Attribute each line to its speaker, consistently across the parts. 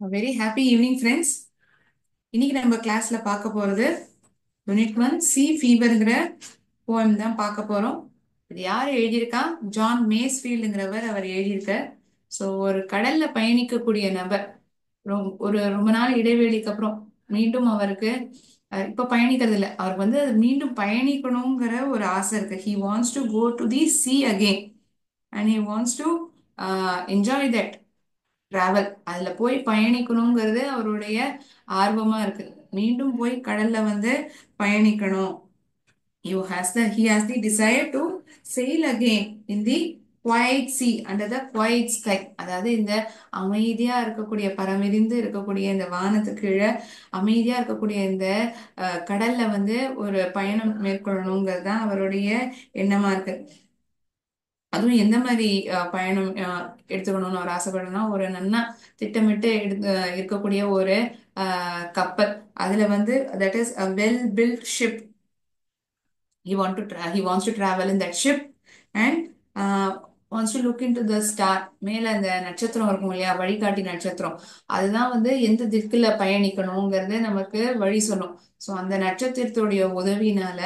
Speaker 1: Very happy evening friends. இன்னைக்கு நம்ம கிளாஸ்ல பார்க்க போறது யூனிட் 1 சி ஃபீவர்ங்கிற போயம் தான் பார்க்க போறோம். இது யார் எழுதியிருக்கா? ஜான் மேஸ்ஃபீல்டுங்கிறவர் அவர் எழுதியிருக்கார். ஸோ ஒரு கடல்ல பயணிக்கக்கூடிய நபர் ஒரு ரொம்ப நாள் இடைவெளிக்கு அப்புறம் மீண்டும் அவருக்கு இப்ப பயணிக்கிறது இல்லை, அவருக்கு வந்து அது மீண்டும் பயணிக்கணுங்கிற ஒரு ஆசை இருக்கு. He wants to go to the sea again and he wants to enjoy that travel. அதுல போய் பயணிக்கணுங்கிறது அவருடைய ஆர்வமா இருக்கு. மீண்டும் போய் கடல்ல வந்து பயணிக்கணும். He has the desire to sail again in the quiet sea under the quiet sky. அதாவது இந்த அமைதியா இருக்கக்கூடிய பரமிதிந்து இருக்கக்கூடிய இந்த வானத்துக்கு கீழே அமைதியா இருக்கக்கூடிய இந்த கடல்ல வந்து ஒரு பயணம் மேற்கொள்ளணுங்கிறது தான் அவருடைய எண்ணமா இருக்கு. அதுவும் எந்த மாதிரி பயணம் எடுத்துக்கணும்னு அவர் ஆசைப்படுறதுன்னா, ஒரு நல்லா திட்டமிட்டு இருக்கக்கூடிய ஒரு கப்பல். அதுல வந்து that is a well built ship. He wants to travel in that ship and wants to look into the star. மேல அந்த நட்சத்திரம் இருக்கும் இல்லையா, வழிகாட்டி நட்சத்திரம். அதுதான் வந்து எந்த திக்குல பயணிக்கணுங்கிறது நமக்கு வழி சொல்லும். ஸோ அந்த நட்சத்திரத்துடைய உதவினால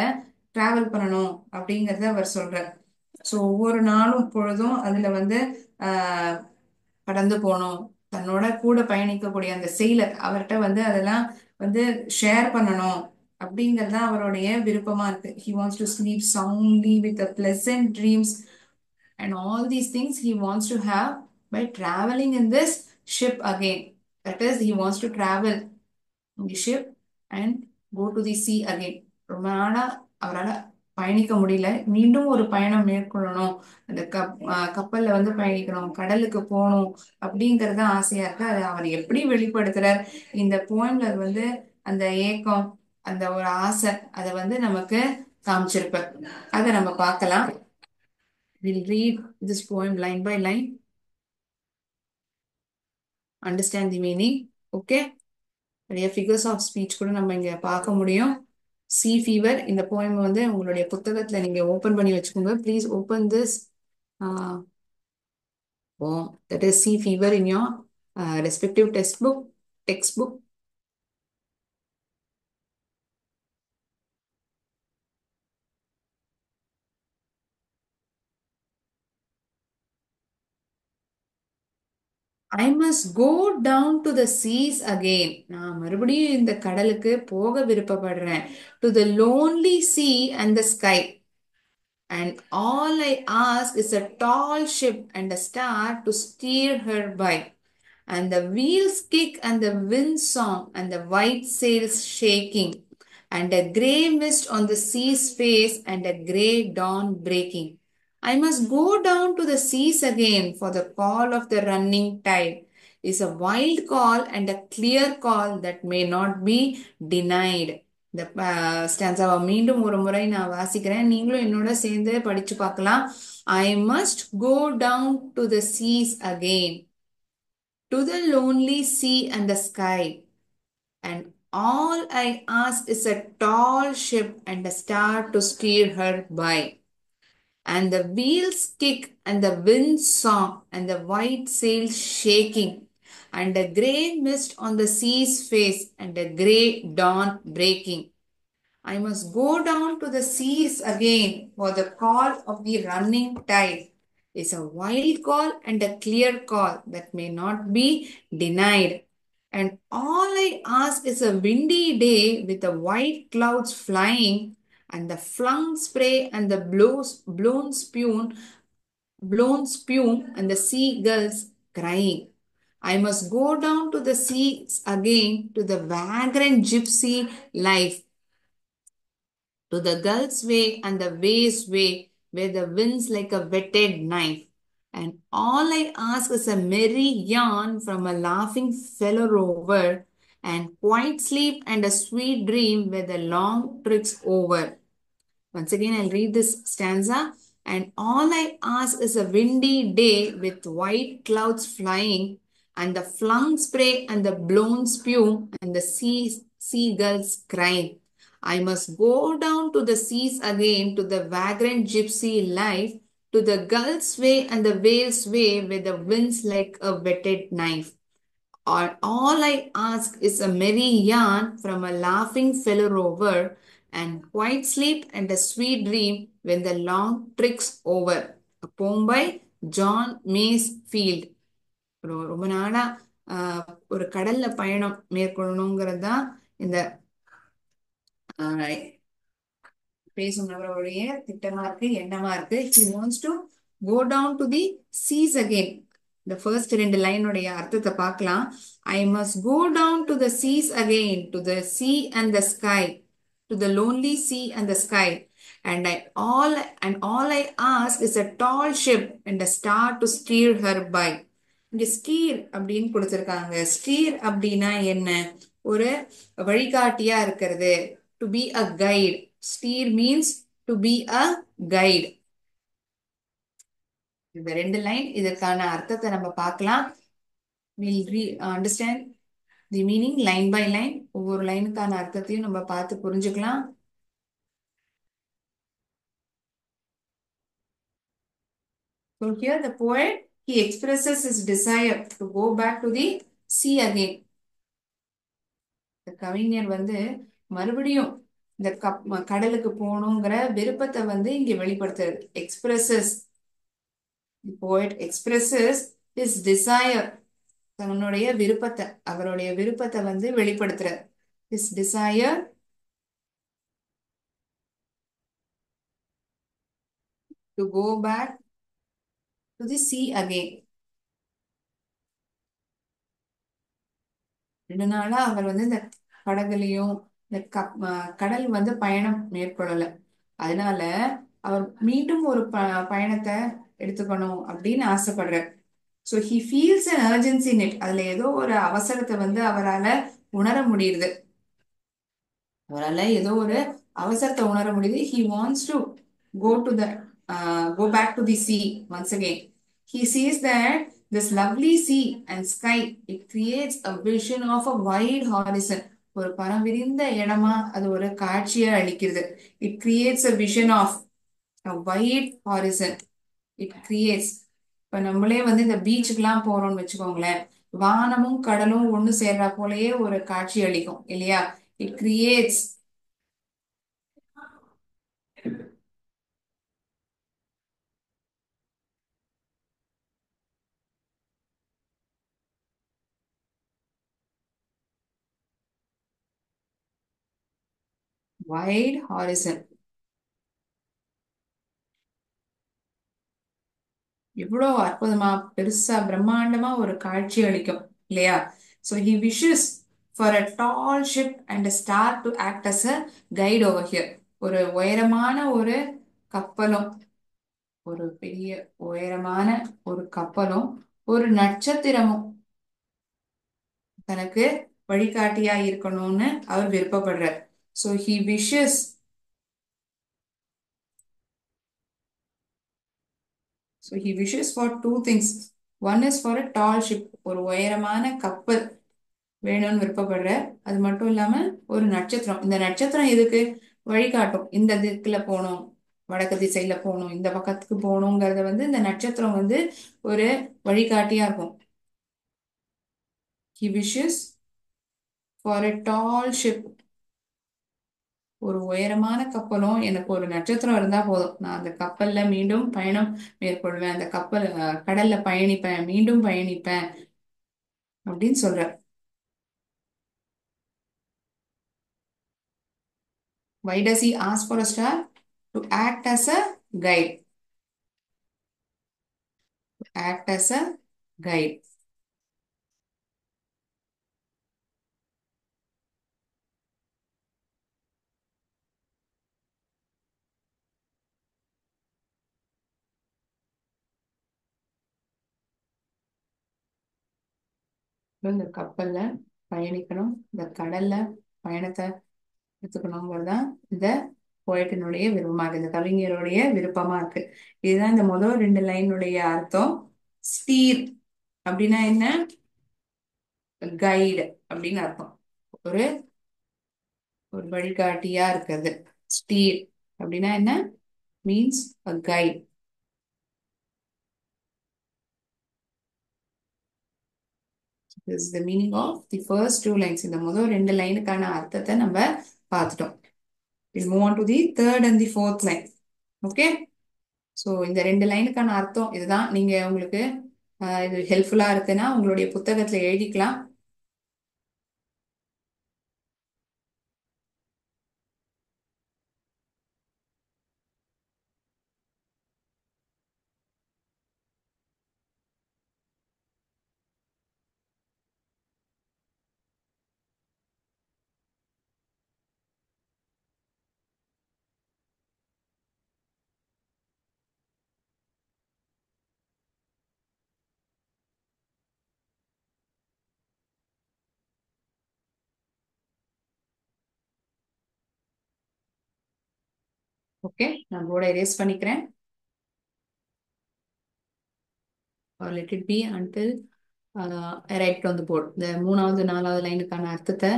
Speaker 1: டிராவல் பண்ணணும் அப்படிங்கறத அவர் சொல்றார். ஸோ ஒவ்வொரு நாளும் பொழுதும் அதுல வந்து ஆஹ் கடந்து போகணும். தன்னோட கூட பயணிக்கக்கூடிய அந்த செயலர் அவர்கிட்ட வந்து அதெல்லாம் வந்து ஷேர் பண்ணணும் அப்படிங்கறது தான் அவருடைய விருப்பமா இருக்கு. He wants to sleep soundly with a pleasant dreams and all these things he wants to have by traveling in this ship again. That is, he wants to travel in the ship and go to the sea again. ரொம்ப நாளா அவரால் பயணிக்க முடியல, மீண்டும் ஒரு பயணம் மேற்கொள்ளணும், அந்த கப்பல்ல வந்து பயணிக்கணும், கடலுக்கு போகணும் அப்படிங்கறது ஆசையா இருக்கு. அதை அவர் எப்படி வெளிப்படுத்துறார் இந்த போயம்ல வந்து அந்த ஏக்கம், அந்த ஒரு ஆசை அதை வந்து நமக்கு காமிச்சிருப்பார். அதை நம்ம பார்க்கலாம். We'll read this poem line by line, understand the meaning. Okay, நிறைய ஃபிகர்ஸ் ஆஃப் ஸ்பீச் கூட நம்ம இங்க பார்க்க முடியும். சி ஃபீவர் இந்த போயம் வந்து உங்களுடைய புத்தகத்துல நீங்க ஓபன் பண்ணி வச்சுக்கோங்க. Please open this poem, that is sea fever, in your respective textbook. I must go down to the seas again. நான் மறுபடியும் இந்த கடலுக்கு போக விருப்பப்படுறேன். To the lonely sea and the sky. And all I ask is a tall ship and a star to steer her by. And the wheels kick and the wind song and the white sails shaking. And a grey mist on the sea's face and a grey dawn breaking. I must go down to the seas again, for the call of the running tide is a wild call and a clear call that may not be denied. இந்த ஸ்டான்ஸாவை மீண்டும் ஒரு முறை நான் வாசிக்கிறேன், நீங்களும் என்னோட சேர்ந்து படிச்சு பார்க்கலாம். I must go down to the seas again, to the lonely sea and the sky, and all I ask is a tall ship and a star to steer her by. And the wheels kick and the wind song and the white sails shaking, and a grey mist on the sea's face and a grey dawn breaking. I must go down to the seas again, for the call of the running tide is a wild call and a clear call that may not be denied. And all I ask is a windy day with the white clouds flying and the flung spray and the blown spume and the seagulls crying. I must go down to the seas again, to the vagrant gypsy life, to the gulf's way and the waves way, where the wind's like a whetted knife. And all I ask is a merry yarn from a laughing fellow rover, and quiet sleep and a sweet dream where the long trick's over. Once again, I'll read this stanza. And all I ask is a windy day with white clouds flying, and the flung spray and the blown spume and the seagulls crying. I must go down to the seas again, to the vagrant gypsy life, to the gulf's way and the whale's way, where the wind's like a whetted knife. All I ask is a merry yarn from a laughing fellow rover, and quiet sleep and a sweet dream when the long trick's over. A poem by John Masefield. ரொம்ப நாளா ஒரு கடல்ல பயணம் மேற்கொள்ளணுங்கிறது தான் இந்த ஆஹ், பேசும் நபருடைய திட்டமா இருக்கு, எண்ணமா இருக்கு. He wants to go down to the seas again. இந்த ஃபர்ஸ்ட் ரெண்டு லைனுடைய அர்த்தத்தை பார்க்கலாம். I must go down to the seas again, to the sea and the sky, to the lonely sea and the sky. And all I ask is a tall ship and a star to steer her by. இங்க steer அப்படின்னு கொடுத்திருக்காங்க. Steer அப்படின்னா என்ன? ஒரு வழிகாட்டியா இருக்கிறது. To be a guide. Steer means to be a guide. இந்த ரெண்டு லைன் இதற்கான அர்த்தத்தை நம்ம பார்க்கலாம். Understand the meaning line by line. ஒவ்வொரு லைனுக்கான அர்த்தத்தையும் நம்ம பார்த்து புரிஞ்சுக்கலாம். So here the poet he expresses his desire to go back to the sea again. இந்த கவிஞர் மறுபடியும் இந்த கடலுக்கு போகணுங்கிற விருப்பத்தை இங்க வெளிப்படுத்துறது. Expresses the poet expresses his desire. தன்னுடைய விருப்பத்தை, அவருடைய விருப்பத்தை வெளிப்படுத்துறார். his desire to go back to the sea again. ரெண்டு நாளா அவர் இந்த படகுலையும் இந்த கடல் பயணம் மேற்கொள்ளல. அதனால அவர் மீண்டும் ஒரு பயணத்தை எடுத்துக்கணும் அப்படின்னு ஆசைப்படுறார். So he feels an urgency in it. அதுல ஏதோ ஒரு அவசரத்தை அவரால உணர முடியுது. அவரால் ஏதோ ஒரு அவசரத்தை உணர முடியுது. He wants to go to the go back to the sea once again. He sees that this lovely sea and sky, it creates a vision of a wide horizon. ஒரு பரம் விரிந்த இடமா அது ஒரு காட்சியை அளிக்கிறது. It creates a vision of a wide horizon. It creates. இப்ப நம்மளே இந்த பீச்சுக்கெல்லாம் போறோம்னு வச்சுக்கோங்களேன், வானமும் கடலும் ஒண்ணு சேர்றா போலயே ஒரு காட்சி அளிக்கும் இல்லையா? It creates wide horizon. இவ்வளவு அற்புதமா பெருசா பிரம்மாண்டமா ஒரு காட்சி அளிக்கும் இல்லையா? So he wishes for a tall ship and a star to act as a guide over here. ஒரு உயரமான ஒரு கப்பலும், ஒரு பெரிய உயரமான ஒரு கப்பலும் ஒரு நட்சத்திரமும் தனக்கு வழிகாட்டியா இருக்கணும்னு அவர் விருப்பப்படுறார். So he wishes. So he wishes for two things. One is for a tall ship. ஒரு உயரமான கப்பல் வேணும்னு விருப்பப்படுறார். அது மட்டும் இல்லாம ஒரு நட்சத்திரம். இந்த நட்சத்திரம் எதுக்கு? வழிகாட்டும். இந்த திக்குல போகணும், வடக்கு திசையில போகணும், இந்த பக்கத்துக்கு போகணுங்கிறத இந்த நட்சத்திரம் ஒரு வழிகாட்டியா இருக்கும். He wishes for a tall ship. ஒரு உயரமான கப்பலும் எனக்கு ஒரு நட்சத்திரம் இருந்தா போதும். நான் அந்த கப்பல்ல மீண்டும் பயணம் மேற்கொள்வேன். அந்த கப்பல் கடல்ல பயணிப்பேன், மீண்டும் பயணிப்பேன் அப்படின்னு சொல்ற. Why does he ask for a star? To act as a guide. Act as a guide. இந்த கப்பல்ல பயணிக்கணும், இந்த கடல்ல பயணத்தை எடுத்துக்கணுங்கிறதுதான் இந்த போயட்டினுடைய விருப்பமா இருக்கு, இந்த கவிஞருடைய விருப்பமா இருக்கு. இதுதான் இந்த முதல் ரெண்டு லைனுடைய அர்த்தம். ஸ்டீர் அப்படின்னா என்ன? கைடு அப்படின்னு அர்த்தம். ஒரு ஒரு வழிகாட்டியா இருக்கிறது. ஸ்டீர் அப்படின்னா என்ன? Means a guide. This is the meaning of the first two lines. இந்த முதல் ரெண்டு லைனுக்கான அர்த்தத்தை நம்ம பார்த்துட்டோம். We'll move on to the third and the fourth line. Okay, so இந்த ரெண்டு லைனுக்கான அர்த்தம் இதுதான். நீங்க உங்களுக்கு இது ஹெல்ப்ஃபுல்லா இருக்குன்னா உங்களுடைய புத்தகத்துல எழுதிக்கலாம். ஓகே, நான் போர்டை erase பண்ணிக்கிறேன். Or let it be until I write on the board. இந்த மூணாவது நாலாவது லைனுக்கான அர்த்தத்தை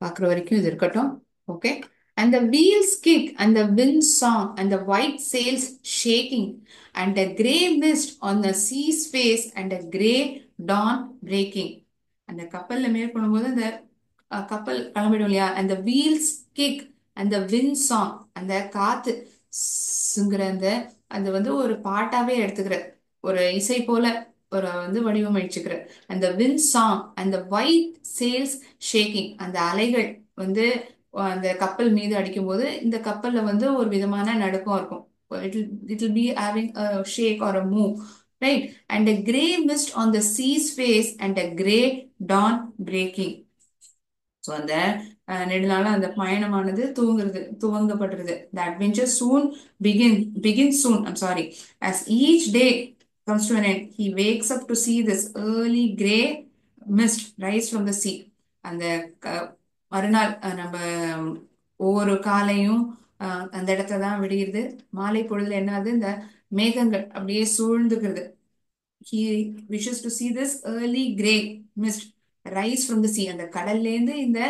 Speaker 1: பார்க்குற வரைக்கும் இது இருக்கட்டும். Okay, and the wheels kick and the wind song and the white sails shaking and a grey mist on the sea's face and a grey dawn breaking. அந்த கப்பல்ல மேற்கொள்ளும் அந்த கப்பல் கிளம்பிடும் இல்லையா, அந்த வீல்ஸ் கிக் அந்த வின் சாங், அந்த காத்து சுங்குற அந்த அது வந்து ஒரு பாட்டாவே எடுத்துக்கிற ஒரு இசை போல ஒரு வடிவமைச்சுக்கிற அந்த வின் சாங் அந்த ஒயிட் சேல்ஸ் ஷேக்கிங், அந்த அலைகள் வந்து அந்த கப்பல் மீது அடிக்கும் போது இந்த கப்பல்ல ஒரு விதமான நடுக்கம் இருக்கும். It will be having a shake or a move, right? And a gray mist on the sea's face and a gray dawn breaking. So அந்த நெடுநாள அந்த பயணமானது துவங்கப்படுறது. The adventure soon begins soon. I'm sorry. As each day comes to an end, he wakes up to see this early gray mist rise from the sea. அந்த மறுநாள் நம்ம ஒவ்வொரு காலையும் அந்த இடத்துல தான் விடுகிறது. மாலை பொழுதுல என்னாது, இந்த மேகங்கள் அப்படியே சூழ்ந்துக்கிறது. He wishes to see this early gray mist rice from the C. அந்த கடல்ல இருந்து இந்த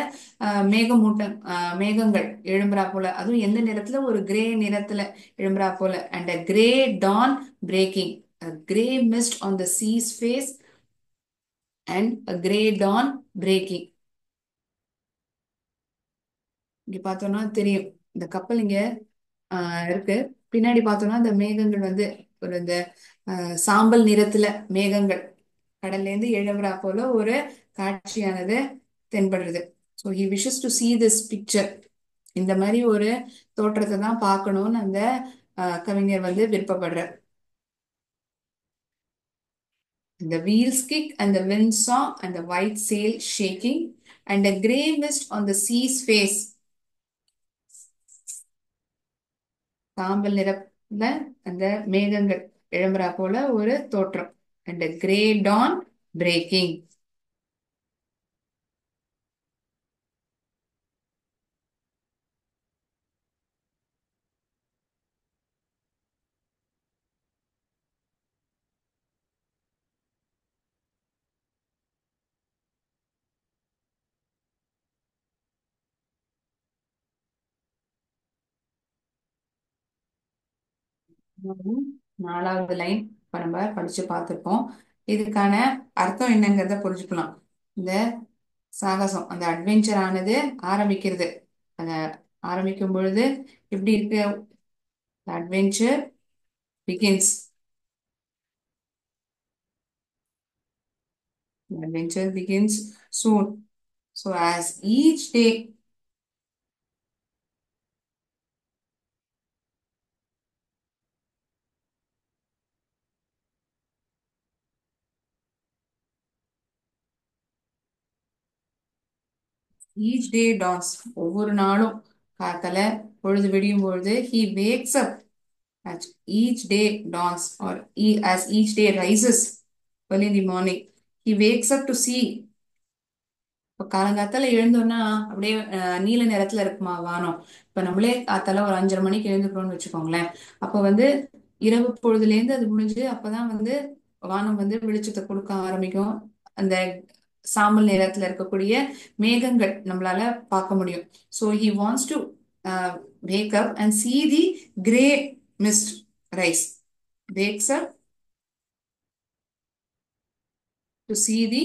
Speaker 1: மேகமூட்டம் மேகங்கள் எழும்புறா போல, அதுவும் எந்த நிறத்துல, ஒரு கிரே நிறத்துல எழும்புறா போல. And a grey dawn breaking, grey mist on the sea's face and a grey dawn breaking. இங்க பார்த்தோம்னா தெரியும், இந்த கப்பல் இங்க இருக்கு. பின்னாடி பார்த்தோம்னா இந்த மேகங்கள் ஒரு இந்த சாம்பல் நிறத்துல மேகங்கள் கடல்ல இருந்து எழும்புறா போல ஒரு காட்சியானது தென்படுறது. So he wishes to see this picture. இந்த மாதிரி ஒரு தோற்றத்தை தான் பார்க்கணும்னு அந்த கவிஞர் விருப்பப்படுறார். The wheels kick and the wind song and the white sail shaking and a grey mist on the sea's face. சாம்பல் நிறத்துல அந்த மேகங்கள் எழும்புறா போல ஒரு தோற்றம். And a grey dawn breaking. நாலாவது லைன் இப்ப நம்ம படிச்சு பார்த்திருப்போம். இதுக்கான அர்த்தம் என்னங்கிறத புரிஞ்சுக்கலாம். இந்த சாகசம், அந்த அட்வென்ச்சர் ஆனது ஆரம்பிக்கிறது. அத ஆரம்பிக்கும் பொழுது எப்படி இருக்கு? Adventure begins. Adventure begins soon. So as each day dawns, ஒவ்வொரு நாளும் காத்தால பொழுது விடியும் பொழுது he wakes up. As each day dawns or as each day rises early in the morning, he wakes up to see. இப்போ காலங்காத்தால எழுந்தோம்னா அப்படியே நீல நிறத்துல இருக்குமா வானம். இப்ப நம்மளே காத்தால ஒரு 5:30 மணிக்கு எழுந்துக்கிறோம்னு வச்சுக்கோங்களேன். அப்ப இரவு பொழுதுல இருந்து அது முடிஞ்சு அப்பதான் வானம் வெளிச்சத்தை கொடுக்க ஆரம்பிக்கும். அந்த சாம்பல் நிறத்துல இருக்கக்கூடிய மேகங்கள் நம்மளால பார்க்க முடியும். So he wants to wake up and see the grey mist rise. Wakes up to see the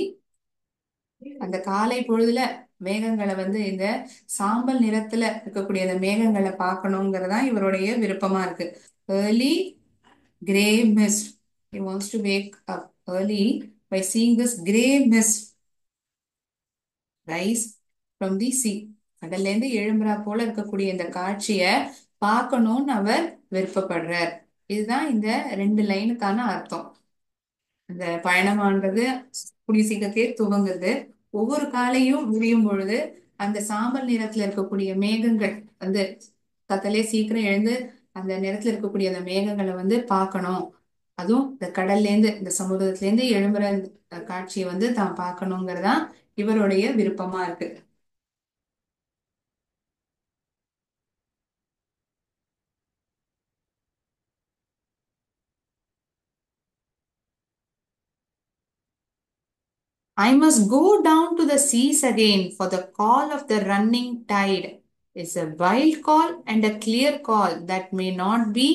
Speaker 1: அந்த காலை பொழுதுல மேகங்களை இந்த சாம்பல் நிறத்துல இருக்கக்கூடிய அந்த மேகங்களை பார்க்கணுங்கிறதா இவருடைய விருப்பமா இருக்கு. Early grey mist. He wants to wake up early by seeing this gray mist rice from the C. கடல்ல இருந்து எழும்புறா போல இருக்கக்கூடிய இந்த காட்சிய பார்க்கணும்னு அவர் விருப்பப்படுறார். இதுதான் இந்த 2 லைனுக்கான அர்த்தம். இந்த பயணமானது கூடிய சீக்கிரத்திலே துவங்குது. ஒவ்வொரு காலையும் விடியும் பொழுது அந்த சாம்பல் நிறத்துல இருக்கக்கூடிய மேகங்கள் வந்து கத்தலே சீக்கிரம் எழுந்து அந்த நிறத்துல இருக்கக்கூடிய அந்த மேகங்களை பார்க்கணும். அதுவும் இந்த கடல்ல இருந்து இந்த சமுதிரத்துல இருந்து எழும்புற இந்த காட்சியை தான் பார்க்கணுங்கிறதா இவருடைய விருப்பமா இருக்கு. I must go down to the seas again, for the call of the running tide is a wild call and a clear call that may not be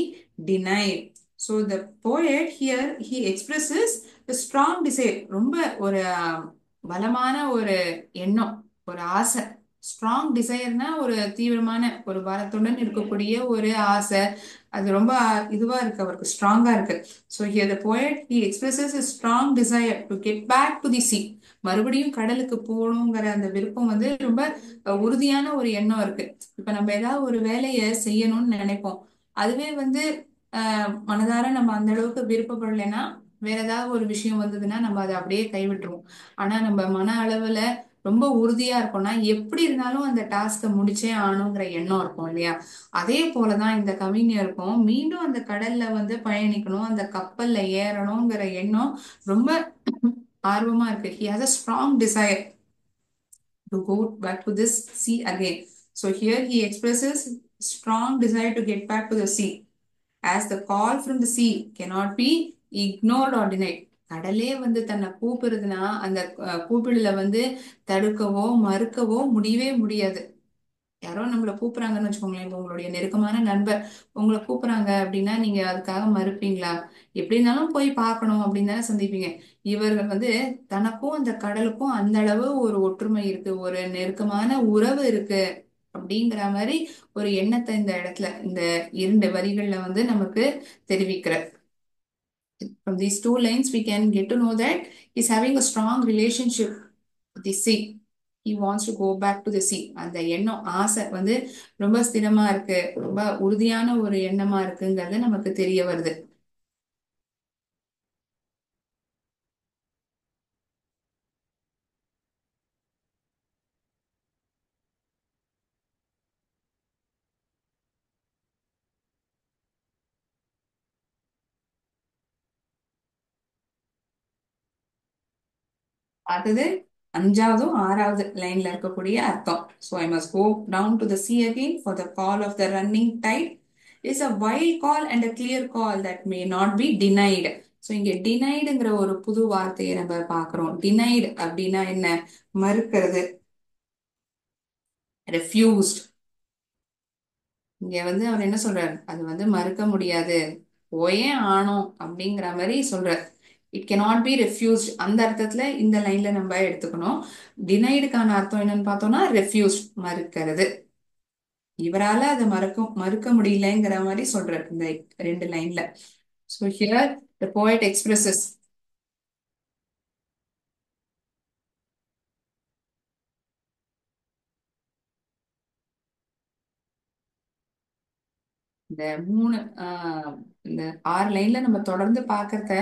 Speaker 1: denied. So the poet here he expresses a strong desire. ரொம்ப ஒரு பலமான ஒரு எண்ணம், ஒரு ஆசை. Strong டிசைர்னா ஒரு தீவிரமான ஒரு பலத்துடன் இருக்கக்கூடிய ஒரு ஆசை. அது ரொம்ப இதுவா இருக்கு, அவருக்கு ஸ்ட்ராங்கா இருக்கு. So here the poet he expresses a strong desire to get back to the sea. மறுபடியும் கடலுக்கு போகணுங்கிற அந்த விருப்பம் ரொம்ப உறுதியான ஒரு எண்ணம் இருக்கு. இப்ப நம்ம ஏதாவது ஒரு வேலையை செய்யணும்னு நினைப்போம். அதுவே மனதார நம்ம அந்த அளவுக்கு விருப்பப்படலைன்னா வேற ஏதாவது ஒரு விஷயம் வந்ததுன்னா நம்ம அதை அப்படியே கைவிட்டுருவோம். ஆனா நம்ம மன அளவுல ரொம்ப உறுதியா இருக்கோம்னா எப்படி இருந்தாலும் அந்த டாஸ்கை முடிச்சே ஆகணுங்கிற எண்ணம் இருக்கும் இல்லையா? அதே போலதான் இந்த கவிஞருக்கும் மீண்டும் அந்த கடல்ல பயணிக்கணும், அந்த கப்பல்ல ஏறணுங்கிற எண்ணம் ரொம்ப ஆர்வமா இருக்கு. He has a strong desire to go back to this sea again. So here he expresses strong desire to get back to the sea. As the call from the sea cannot be ignored or denied. கடலே தன்னை கூப்பிடுறதுன்னா அந்த கூப்பிடுல தடுக்கவோ மறுக்கவோ முடியவே முடியாது. யாரோ நம்மளை கூப்பிடுறாங்கன்னு வச்சுக்கோங்களேன். இப்போ உங்களுடைய நெருக்கமான நண்பர் உங்களை கூப்பிடுறாங்க அப்படின்னா நீங்க அதுக்காக மறுப்பீங்களா? எப்படி இருந்தாலும் போய் பார்க்கணும் அப்படின்னு தானே சந்திப்பீங்க. இவர்கள் தனக்கும் அந்த கடலுக்கும் அந்த அளவு ஒரு ஒற்றுமை இருக்கு, ஒரு நெருக்கமான உறவு இருக்கு அப்படிங்கிற மாதிரி ஒரு எண்ணத்தை இந்த இடத்துல இந்த 2 வரிகள்ல நமக்கு தெரிவிக்கிறார். From these 2 lines, we can get to know that he's having a strong relationship with the sea. He wants to go back to the sea. அந்த எண்ணம் ஆசை ரொம்ப ஸ்திரமா இருக்கு, ரொம்ப உறுதியான ஒரு எண்ணமா இருக்குங்கிறது நமக்கு தெரிய வருது. அடுத்தது 5வது 6வது லைன்ல இருக்கக்கூடிய அர்த்தம். So I must go down to the sea again for the call of the running tide is a wild call and a clear call that may not be denied. So இங்க டினைடுங்கிற ஒரு புது வார்த்தையை நம்ம பார்க்கிறோம். டினைடு அப்படின்னா என்ன? மறுக்கிறது, refused. இங்க அவர் என்ன சொல்றாரு? அது மறுக்க முடியாது, போயே ஆனோம் அப்படிங்கிற மாதிரி சொல்றார். It cannot be refused. அந்த அர்த்தத்துல இந்த லைன்ல நம்ம எடுத்துக்கணும். டினைடுக்கான அர்த்தம் என்னன்னு பார்த்தோம்னா ரெஃப்யூஸ்ட், மறுக்கிறது. இவரால அதை மறுக்க முடியலங்கிற மாதிரி சொல்றார் இந்த 2 லைன்ல. So here the poet expresses இந்த 6 லைன்ல நம்ம தொடர்ந்து பார்க்கறத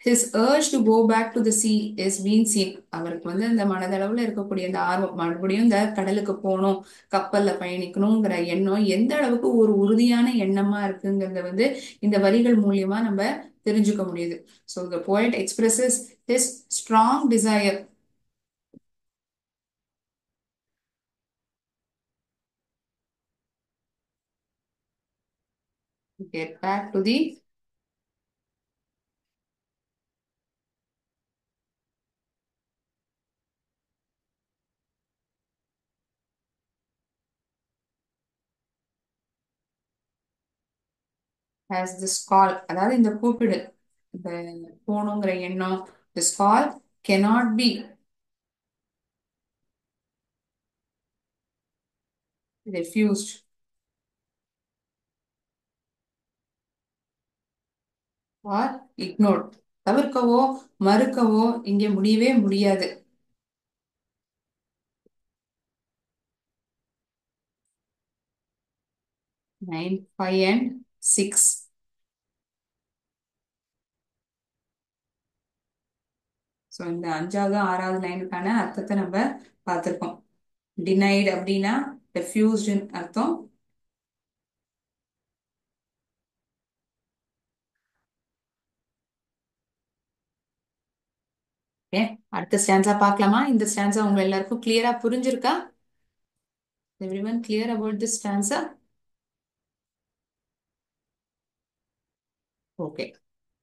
Speaker 1: his urge to go back to the sea is being seen. அவருக்கு அந்த மனதளவுல இருக்கக்கூடிய அந்த ஆர்வம் மறுபடியும் இந்த கடலுக்கு போகணும், கப்பல்ல பயணிக்கணுங்கிற எண்ணம் எந்த அளவுக்கு ஒரு உறுதியான எண்ணமா இருக்குங்கிறத இந்த வரிகள் மூலியமா நம்ம தெரிஞ்சுக்க முடியுது. So the poet expresses his strong desire to get back to the has this call. அதாவது இந்த கூப்பிடு, இந்த போகணுங்கிற எண்ணம், this call cannot be refused or ignored. தவிர்க்கவோ மறுக்கவோ இங்கே முடியவே முடியாது. 9, 5 and 6. ஸோ இந்த அஞ்சாவது ஆறாவது லைனுக்கான அர்த்தத்தை நம்ம பார்த்திருக்கோம். டினைட் அப்படின்னா ரெஃப்யூஸ்டுன்னு அர்த்தம். ஓகே, அடுத்த ஸ்டான்ஸா பார்க்கலாமா? இந்த ஸ்டான்ஸா உங்க எல்லாருக்கும் கிளியரா புரிஞ்சிருக்கா? Everyone clear about this stanza? Okay,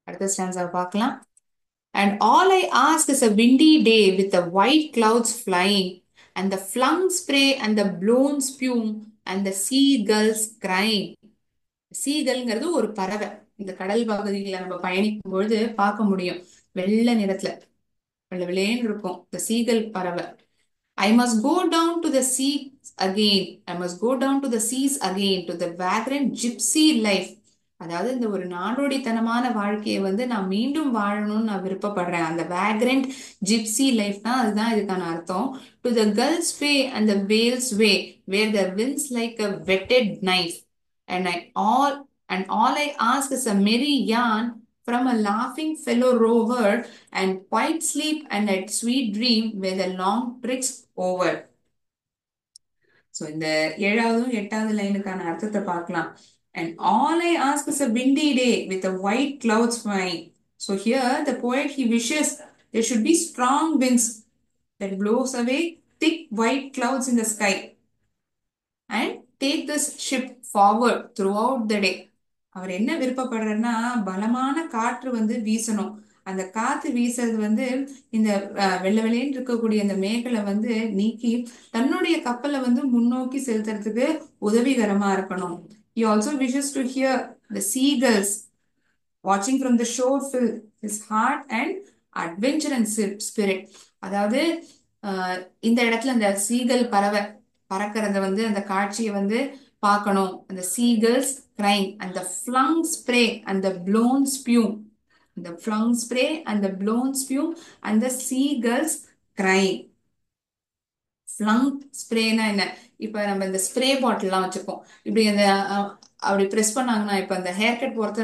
Speaker 1: அடுத்த ஸ்டான்ஸா பார்க்கலாம். And all I ask is a windy day with the white clouds flying, and the flung spray and the blown spume, and the seagulls crying. சீகல்ங்கிறது ஒரு பறவை. இந்த கடல் பகுதிகளை நம்ம பயணிக்கும் பொழுது பார்க்க முடியும். வெள்ளை நிறத்துல வெள்ளை வெள்ளேன்னு இருக்கும் இந்த சீகல் பறவை. I must go down to the seas again. I must go down to the seas again, to the vagrant gypsy life. அதாவது இந்த ஒரு நாடோடித்தனமான வாழ்க்கையை வந்து நான் மீண்டும் வாழணும்னு நான் விருப்பப்படுறேன். அந்த வேக்ரண்ட் ஜிப்சி லைஃப்னா அதுதான் இதுக்கான அர்த்தம். To the gull's way and the whale's way where the wind's like a whetted knife and I all and all I ask is a merry yarn from a laughing fellow rover and quiet sleep and a sweet dream where the long tricks over. So இந்த ஏழாவதும் எட்டாவது லைனுக்கான அர்த்தத்தை பார்க்கலாம். And all I ask is a windy day with a white clouds flying. So here the poet he wishes there should be strong winds that blows away thick white clouds in the sky and take this ship forward throughout the day. அவர் என்ன விருப்பப்படுறாருன்னா பலமான காற்று வந்து வீசணும். அந்த காத்து வீசுறது வந்து இந்த வெள்ளை வெளியேன்னு இருக்கக்கூடிய அந்த மேகலை வந்து நீக்கி தன்னுடைய கப்பலை வந்து முன்னோக்கி செலுத்துறதுக்கு உதவிகரமா இருக்கணும். He also wishes to hear the seagulls watching from the shore fill his heart and adventure and spirit. அதாவது இந்த இடத்துல அந்த சீகல் பறவை பறக்கிறத வந்து அந்த காட்சியை வந்து பார்க்கணும். அந்த சீகல்ஸ் கிரைங் அந்த ஃப்ளங் ஸ்ப்ரே அந்த blown ஸ்பியூம் the flung spray and the blown spume and the seagulls crying. ஃப்ளங் ஸ்ப்ரேனா என்ன? இப்ப நம்ம இந்த ஸ்ப்ரே பாட்டில்லாம் வச்சிருக்கோம். இப்படி அந்த அப்படி ப்ரெஸ் பண்ணாங்கன்னா இப்ப அந்த ஹேர் கட் போறது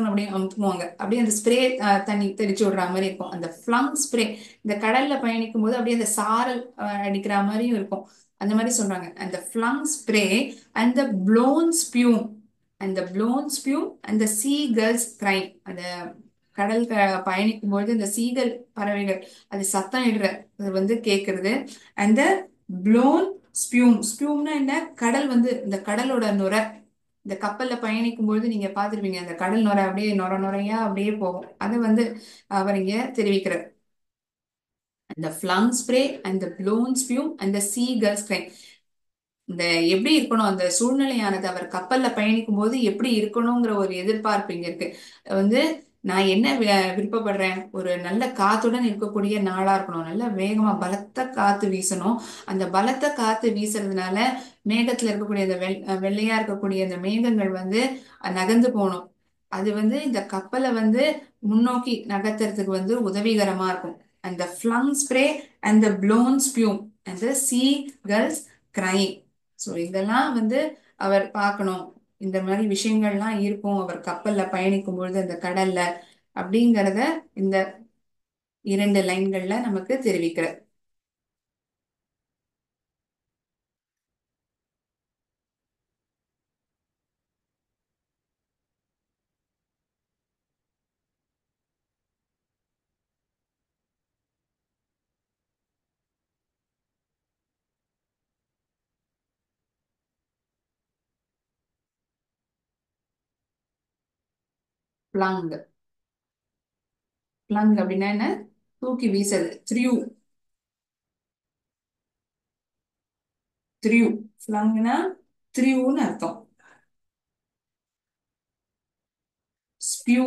Speaker 1: அப்படியே அமுத்துவாங்க. அப்படியே அந்த ஸ்ப்ரே தண்ணி தெளிச்சு விடுற மாதிரி இருக்கும். அந்த ஃப்ளங் ஸ்ப்ரே இந்த கடல்ல பயணிக்கும் போது அப்படியே அந்த சாரல் அடிக்கிற மாதிரியும் இருக்கும். அந்த மாதிரி சொல்றாங்க. அந்த flung spray and the blown ஸ்பியூம் அந்த ப்ளோன் ஸ்பியூம் அந்த சீ கேர்ள்ஸ் கிரைம் அந்த கடல் பயணிக்கும் பொழுது இந்த சீகல் பறவைகள் அது சத்தம் இடுற வந்து கேட்கறது. அந்த ப்ளோன் ஸ்பியூம் ஸ்பியூம்னா என்ன? கடல் வந்து இந்த கடலோட நுரை இந்த கப்பல்ல பயணிக்கும் பொழுது நீங்க பாத்துருப்பீங்க அந்த கடல் நுரை அப்படியே நுர நுரையா அப்படியே போகும். அது வந்து அவர் இங்க தெரிவிக்கிறார். அந்த flung spray and the blown spume and the sea gulls crying. இந்த எப்படி இருக்கணும் அந்த சூழ்நிலையானது அவர் கப்பல்ல பயணிக்கும் போது எப்படி இருக்கணுங்கிற ஒரு எதிர்பார்ப்பு இங்க இருக்கு. வந்து நான் என்ன விருப்பப்படுறேன், ஒரு நல்ல காத்துடன் இருக்கக்கூடிய நாளா இருக்கணும். நல்ல வேகமா பலத்த காத்து வீசணும். அந்த பலத்த காத்து வீசுறதுனால மேகத்துல இருக்கக்கூடிய அந்த வெள்ளையா இருக்கக்கூடிய அந்த மேகங்கள் வந்து நகர்ந்து போகணும். அது வந்து இந்த கப்பலை வந்து முன்னோக்கி நகர்த்துறதுக்கு வந்து உதவிகரமா இருக்கும். அந்த flung spray and the blown spume and the sea gulls crying. ஸோ இதெல்லாம் வந்து அவர் பார்க்கணும். இந்த மாதிரி விஷயங்கள்லாம் இருக்கும் அவர் கப்பல்ல பயணிக்கும் பொழுது அந்த கடல்ல அப்படிங்கிறத இந்த இரண்டு லைன்கள்ல நமக்கு தெரிவிக்கிற. பிளங் பிளங் அப்படின்னா என்ன? தூக்கி வீசது. த்ரியூ த்ரியூ பிளங்னா த்ரியூன்னு அர்த்தம். ஸ்பியூ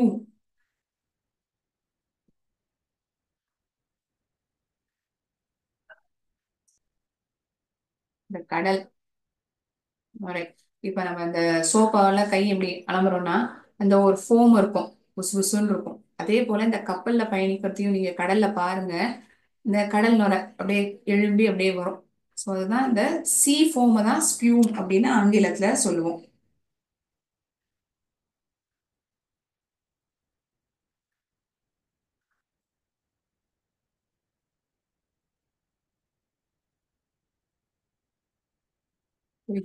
Speaker 1: இந்த கடல் Alright. இப்ப நம்ம இந்த சோப்பால கை எப்படி அலம்புறோம்னா அந்த ஒரு ஃபோம் இருக்கும், புசு புசுன்னு இருக்கும். அதே போல இந்த கப்பல்ல பயணிக்கிறதையும் நீங்க கடல்ல பாருங்க. இந்த கடல் நுரை அப்படியே எழும்பி அப்படியே வரும். ஸோ அதுதான் இந்த சீ ஃபோமை தான் ஸ்பியூம் அப்படின்னு ஆங்கிலத்துல சொல்லுவோம்.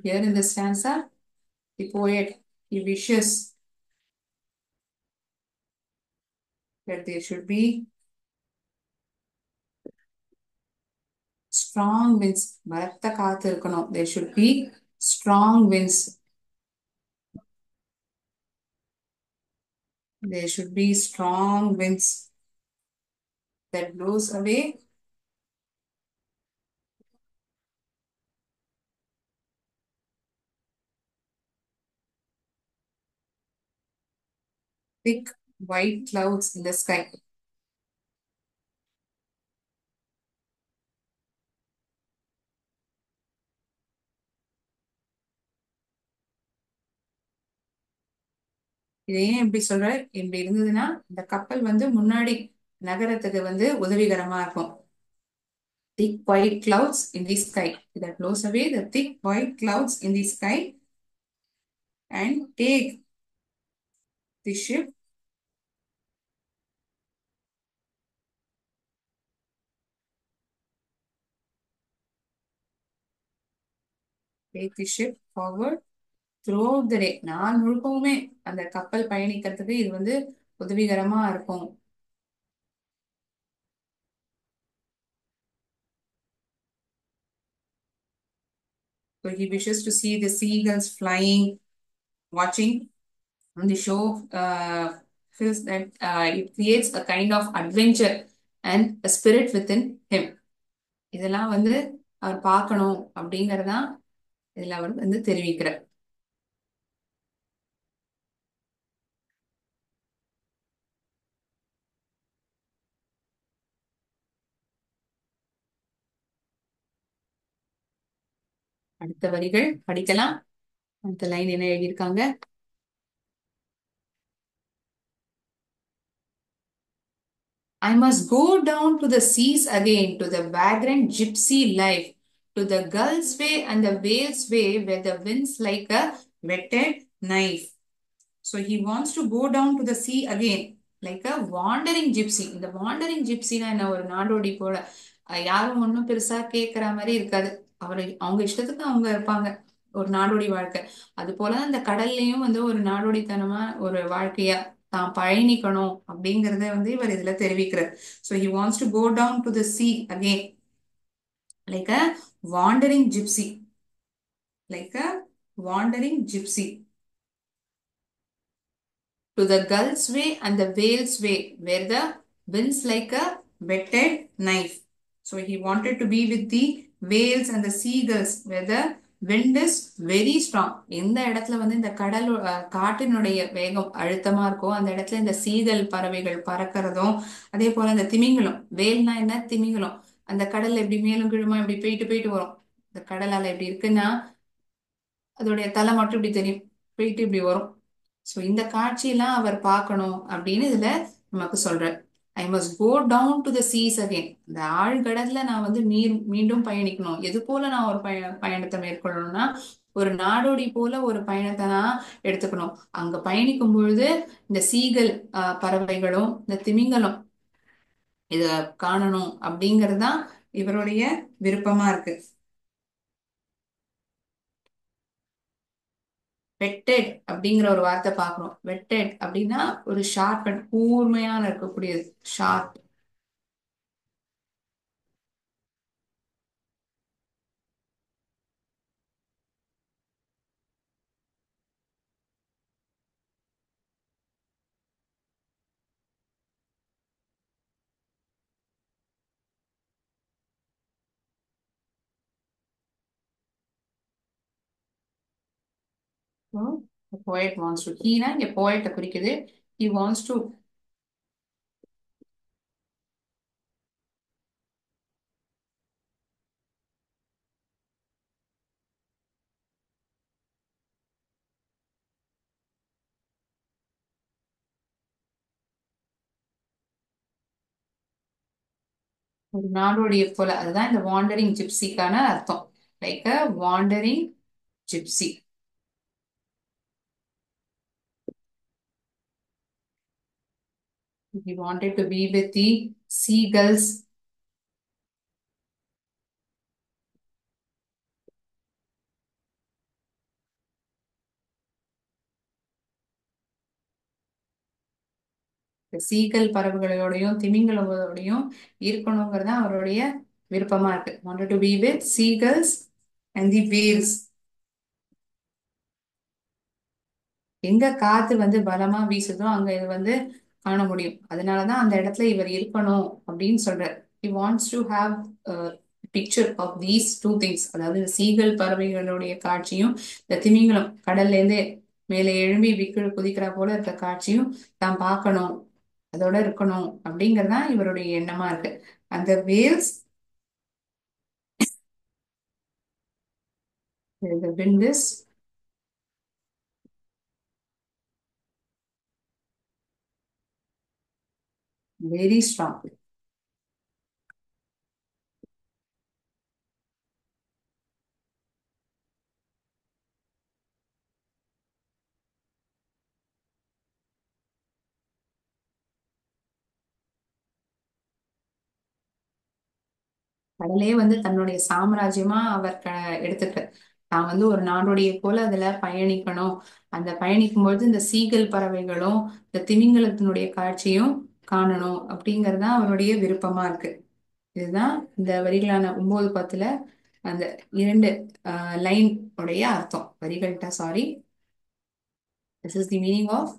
Speaker 1: Here in the stanza, the poet he wishes that there should be strong winds. பலத்த காத்து இருக்கணும். There should be strong winds. There should be strong winds that blows away thick white clouds in the sky. இது ஏன் இப்படி சொல்ற? இப்படி இருந்ததுன்னா இந்த கப்பல் வந்து முன்னாடி நகரத்துக்கு வந்து உதவிகரமா இருக்கும். Thick white clouds in the sky that blows away the thick white clouds in the sky and the ship take the ship forward throughout the day. நாள் முழுக்கவுமே அந்த கப்பல் பயணிக்கிறதுக்கு இது வந்து உதவிகரமா இருக்கும். So he wishes to see the seagulls flying, watching on the show. Feels that it creates a kind of adventure and a spirit within him. இதெல்லாம் வந்து அவர் பார்க்கணும் அப்படிங்கறதான் இதுல அவர் வந்து தெரிவிக்கிறார். அடுத்த வரிகள் படிக்கலாம். அடுத்த லைன் என்ன எழுதியிருக்காங்க? I must go down to the seas again, to the vagrant gypsy life, to the gulls way and the whales way, where the winds like a whetted knife. So he wants to go down to the sea again, like a wandering gypsy. இந்த wandering gypsyனா என்ன? ஒரு நாடோடி போல யாரும் ஒன்றும் பெருசா கேட்குற மாதிரி இருக்காது. அவங்க இஷ்டத்துக்கு அவங்க இருப்பாங்க. ஒரு நாடோடி வாழ்க்கை. அது போலதான் இந்த கடல்லையும் வந்து ஒரு நாடோடித்தனமா ஒரு வாழ்க்கையா தான் பயணிக்கணும் அப்படிங்கறத வந்து இவர் இதுல தெரிவிக்கிறார். So he wants to go down to the sea again, like a wandering gypsy, like a wandering gypsy. To the gulls way and the whales way, where the winds like a whetted knife. So he wanted to be with the whales and the seagulls, where the wind is very strong. எந்த இடத்துல வந்து இந்த கடல் காற்றினுடைய வேகம் அழுத்தமா இருக்கோ அந்த இடத்துல இந்த சீகல் பறவைகள் பறக்கிறதும், அதே போல இந்த திமிங்கலம், வேல்னா என்ன? திமிங்கலம். அந்த கடல்ல எப்படி மேலும் கீழுமா இப்படி போயிட்டு போயிட்டு வரும். இந்த கடல் அலை எப்படி இருக்குன்னா அதோடைய தலை மட்டும் இப்படி தெரியும், போயிட்டு இப்படி வரும். ஸோ இந்த காட்சியெல்லாம் அவர் பார்க்கணும் அப்படின்னு இதுல நமக்கு சொல்றார். I must go down to the seas again. இந்த ஆழ்கடல்ல நான் வந்து மீண்டும் பயணிக்கணும். எது போல நான் ஒரு பயணத்தை மேற்கொள்ளணும்னா ஒரு நாடோடி போல ஒரு பயணத்தை நான் எடுத்துக்கணும். அங்க பயணிக்கும் பொழுது இந்த சீகல் பறவைகளும் இந்த திமிங்கலம் இத காணணும் அப்படிங்கிறது தான் இவருடைய விருப்பமா இருக்கு. வெட்டட் அப்படிங்கிற ஒரு வார்த்தை பார்க்கிறோம். வெட்டட் அப்படின்னா ஒரு ஷார்ப் அண்ட் கூர்மையான இருக்கக்கூடியது, sharp. Poet wants to, Heena இங்க போயட்டை குறிக்குது. ஹி வாண்ட்ஸ் டு ஒரு நாடோடிய போல, அதுதான் இந்த வாண்டரிங் ஜிப்சிக்கான அர்த்தம். Like a wandering gypsy. He wanted to be with the seagulls. இந்த சீகல் பறவைகளோடையும் திமிங்கலங்களோடையும் இருக்கணுங்கிறது தான் அவருடைய விருப்பமா இருக்கு. Wanted to be with seagulls and the whales. எங்க காத்து வந்து பலமா வீசுதோ அங்க இது வந்து காண முடியும். அதனாலதான் அந்த இடத்துல இவர் இருக்கணும் அப்படின்னு சொல்றார். He wants to have a picture of these two things. அதாவது சீகல் பறவைகளுடைய காட்சியும் இந்த திமிங்கலம் கடல்ல இருந்து மேலே எழும்பி விக்கு குதிக்கிறா போல இருக்க காட்சியும் தான் பார்க்கணும், அதோட இருக்கணும் அப்படிங்கறதுதான் இவருடைய எண்ணமா இருக்கு. அந்த Wales, the wind is very strong. கடலே வந்து தன்னுடைய சாம்ராஜ்யமா அவர் எடுத்துக்கிறார். தான் வந்து ஒரு நாடோடியை போல அதுல பயணிக்கணும். அந்த பயணிக்கும் பொழுது இந்த சீகல் பறவைகளும் இந்த திமிங்கலத்தினுடைய காட்சியும் காணணும் அப்படிங்கறதுதான் அவருடைய விருப்பமா இருக்கு. இதுதான் இந்த வரிகளான 9, 10 அந்த இரண்டு லைன் உடைய அர்த்தம். வரிகள்கிட்ட sorry, this is the meaning of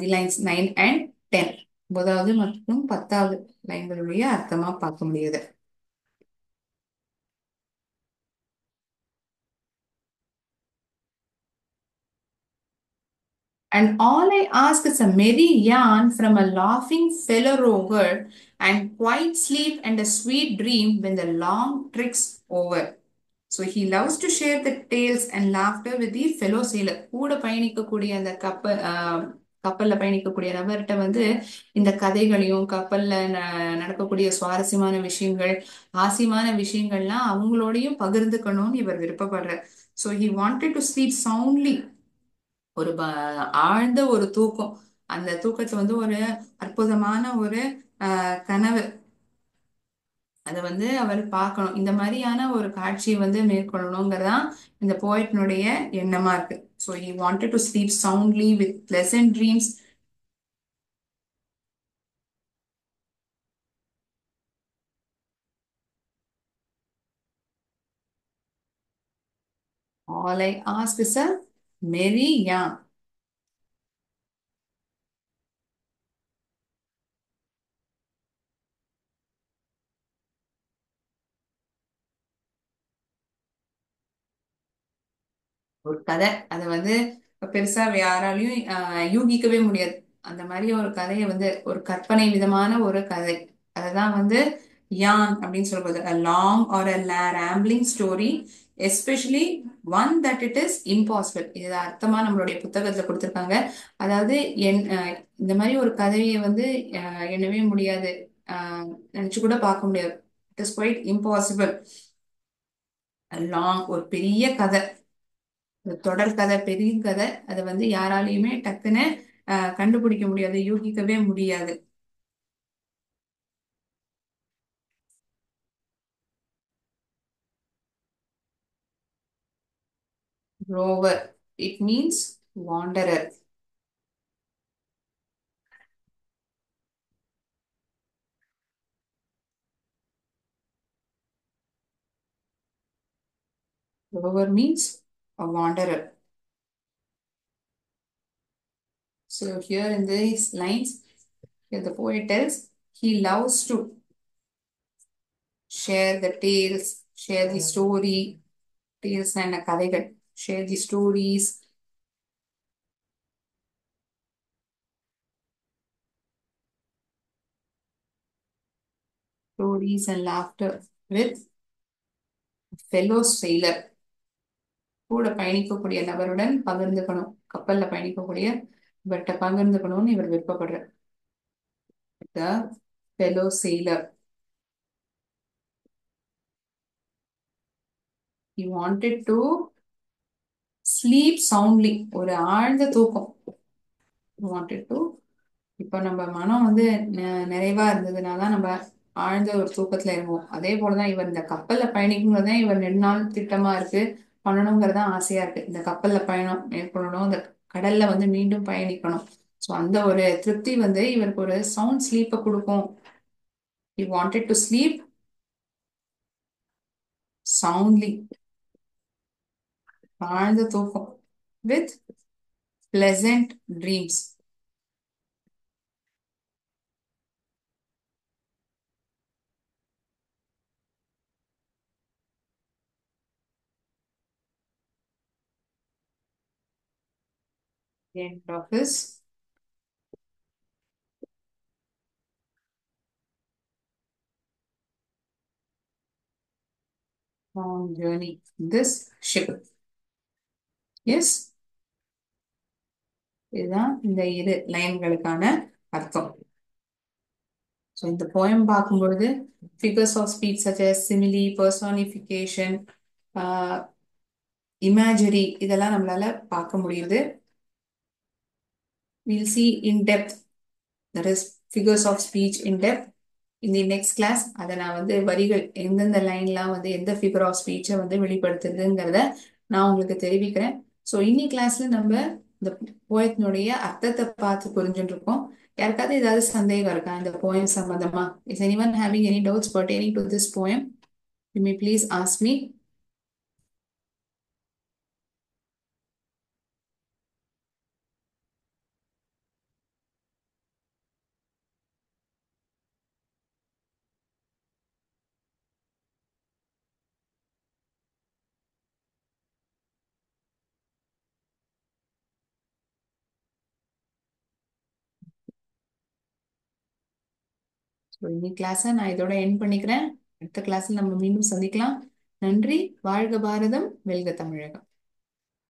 Speaker 1: the lines 9 and 10. 9வது மற்றும் 10வது லைன்களுடைய அர்த்தமா பார்க்க முடியுது. And all I ask is a merry yarn from a laughing fellow rover, and quiet sleep and a sweet dream when the long trick's over. So he loves to share the tales and laughter with the fellow sailor. கூட பயணிக்கக்கூடிய அந்த கப்பல்ல பயணிக்கக்கூடிய நபர்கிட்ட வந்து இந்த கதைகளையும் கப்பல்ல நடக்கக்கூடிய சுவாரஸ்யமான விஷயங்கள், ஆசியமான விஷயங்கள்லாம் அவங்களோடையும் பகிர்ந்துக்கணும்னு இவர் விருப்பப்படுறார். So he wanted to sleep soundly. ஒரு ஆழ்ந்த ஒரு தூக்கம். அந்த தூக்கத்தை வந்து ஒரு அற்புதமான ஒரு கனவு, அதை வந்து அவர் பார்க்கணும். இந்த மாதிரியான ஒரு காட்சியை வந்து மேற்கொள்ளணுங்கிறதான் இந்த போயட்னுடைய எண்ணமா இருக்கு. So he wanted to sleep soundly with pleasant dreams. All I ask is a merry yarn. ஒரு கதை, அதை வந்து பெருசா யாராலையும் யூகிக்கவே முடியாது. அந்த மாதிரி ஒரு கதையை வந்து ஒரு கற்பனை விதமான ஒரு கதை, அததான் வந்து யான் அப்படின்னு சொல்றது. a long or a rambling story, especially one that it is impossible. இது அர்த்தமா நம்மளுடைய புத்தகத்துல கொடுத்திருக்காங்க. அதாவது இந்த மாதிரி ஒரு கதையை வந்து எண்ணவே முடியாது, நினைச்சு கூட பார்க்க முடியாது. It is quite impossible. Long, ஒரு பெரிய கதை, தொடர் கதை, பெரிய கதை, அதை வந்து யாராலையுமே டக்குன்னு கண்டுபிடிக்க முடியாது, யூகிக்கவே முடியாது. Rover, it means wanderer. Rover means a wanderer. So here in these lines, here the poet tells he loves to share the tales, share the story, tales and கதைகள், share the stories and laughter with fellow sailor. கூட பயணிக்கக்கூடிய நபருடன் பகிர்ந்துக்கணும், கப்பல்ல பயணிக்கக்கூடிய இவர்கிட்ட பகிர்ந்துக்கணும்னு இவர் விருப்பப்படுறார். The fellow sailor. he wanted to sleep soundly, ஒரு ஆழ்ந்த தூக்கம். he wanted to, இப்போ நம்ம மனம் வந்து நிறைவா இருந்ததுனால தான் நம்ம ஆழ்ந்த ஒரு தூக்கத்துல இருப்போம். அதே போலதான் இவர் இந்த கப்பல்ல பயணிக்குங்கிறது தான் இவர் நெடுநாள் திட்டமா இருக்கு, பண்ணணுங்கிறதா ஆசையா இருக்கு. இந்த கப்பல்ல பயணம் மேற்கொள்ளணும், இந்த கடல்ல வந்து மீண்டும் பயணிக்கணும். ஸோ அந்த ஒரு திருப்தி வந்து இவருக்கு ஒரு சவுண்ட் ஸ்லீப்பை கொடுக்கும். he wanted to sleep soundly, ஆழ்ந்த தூக்கம், with pleasant dreams. End of his long journey, this ship. Yes, இதுதான் இந்த இரு லைன்களுக்கான அர்த்தம். ஸோ இந்த போயம் பார்க்கும் பொழுது figures of speech such as simile, personification, imagery இதெல்லாம் நம்மளால பார்க்க முடியுது. we'll see in depth, that is figures of speech in depth in the next class. அதை நான் வந்து வரிகள் எந்தெந்த லைன்லாம் வந்து எந்த ஃபிகர் ஆஃப் ஸ்பீச்சை வந்து வெளிப்படுத்துதுங்கிறத நான் உங்களுக்கு தெரிவிக்கிறேன். ஸோ இன்னி கிளாஸ்ல நம்ம இந்த போயத்தினுடைய அர்த்தத்தை பார்த்து புரிஞ்சுட்டு இருக்கோம். யாருக்காவது ஏதாவது சந்தேகம் இருக்கா இந்த போயம் சம்பந்தமா? Is anyone having any doubts pertaining to this poem? You may please ask me. So இன்னி கிளாஸை நான் இதோட எண்ட் பண்ணிக்கிறேன். அடுத்த கிளாஸ்ல நம்ம மீண்டும் சந்திக்கலாம். நன்றி. வாழ்க பாரதம், வெல்க தமிழகம்.